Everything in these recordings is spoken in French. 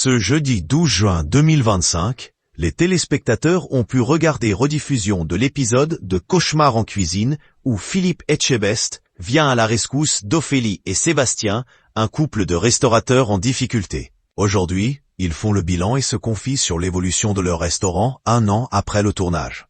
Ce jeudi 12 juin 2025, les téléspectateurs ont pu regarder rediffusion de l'épisode de Cauchemar en cuisine où Philippe Etchebest vient à la rescousse d'Ophélie et Sébastien, un couple de restaurateurs en difficulté. Aujourd'hui, ils font le bilan et se confient sur l'évolution de leur restaurant 1 an après le tournage.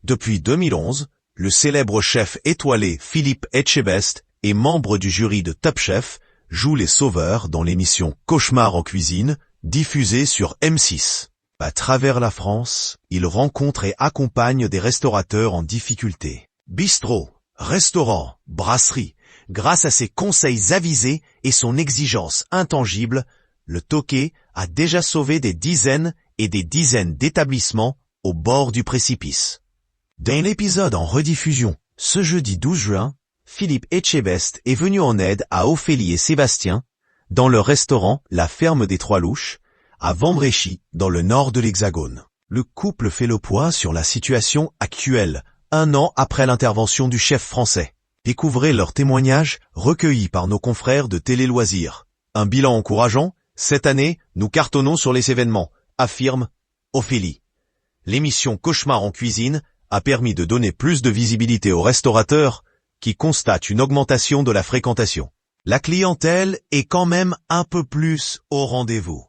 Depuis 2011, le célèbre chef étoilé Philippe Etchebest et membre du jury de Top Chef joue les sauveurs dans l'émission Cauchemar en cuisine, diffusée sur M6. À travers la France, il rencontre et accompagne des restaurateurs en difficulté. Bistrots, restaurants, brasseries, grâce à ses conseils avisés et son exigence intangible, le Toqué a déjà sauvé des dizaines et des dizaines d'établissements au bord du précipice. Dans l'épisode en rediffusion, ce jeudi 12 juin, Philippe Etchebest est venu en aide à Ophélie et Sébastien, dans leur restaurant La Ferme des Trois Louches, à Vambréchy, dans le nord de l'Hexagone. Le couple fait le point sur la situation actuelle, 1 an après l'intervention du chef français. Découvrez leurs témoignages recueillis par nos confrères de Télé Loisirs. Un bilan encourageant, cette année, nous cartonnons sur les événements, affirme Ophélie. L'émission Cauchemar en cuisine a permis de donner plus de visibilité aux restaurateurs qui constatent une augmentation de la fréquentation. La clientèle est quand même un peu plus au rendez-vous.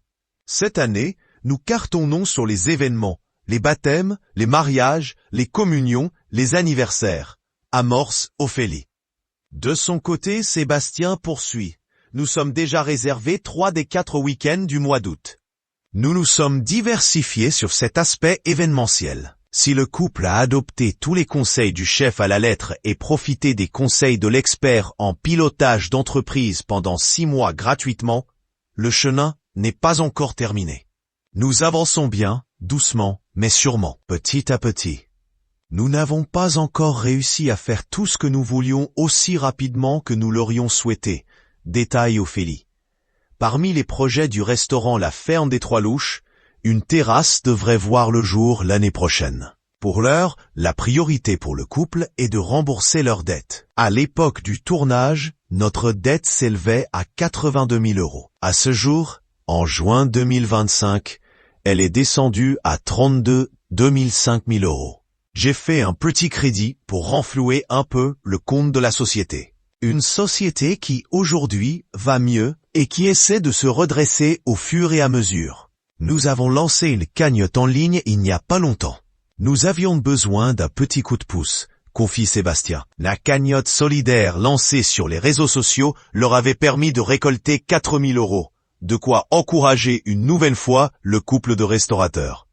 Cette année, nous cartonnons sur les événements, les baptêmes, les mariages, les communions, les anniversaires. Amorce Ophélie. De son côté, Sébastien poursuit. Nous sommes déjà réservés 3 des 4 week-ends du mois d'août. Nous nous sommes diversifiés sur cet aspect événementiel. Si le couple a adopté tous les conseils du chef à la lettre et profité des conseils de l'expert en pilotage d'entreprise pendant 6 mois gratuitement, le chemin n'est pas encore terminé. Nous avançons bien, doucement, mais sûrement, petit à petit. Nous n'avons pas encore réussi à faire tout ce que nous voulions aussi rapidement que nous l'aurions souhaité, détaille Ophélie. Parmi les projets du restaurant La Ferme des Trois Louches, une terrasse devrait voir le jour l'année prochaine. Pour l'heure, la priorité pour le couple est de rembourser leurs dettes. À l'époque du tournage, notre dette s'élevait à 82 000 €. À ce jour, en juin 2025, elle est descendue à 25 000 €. J'ai fait un petit crédit pour renflouer un peu le compte de la société. Une société qui, aujourd'hui, va mieux et qui essaie de se redresser au fur et à mesure. Nous avons lancé une cagnotte en ligne il n'y a pas longtemps. Nous avions besoin d'un petit coup de pouce, confie Sébastien. La cagnotte solidaire lancée sur les réseaux sociaux leur avait permis de récolter 4 000 €, de quoi encourager une nouvelle fois le couple de restaurateurs.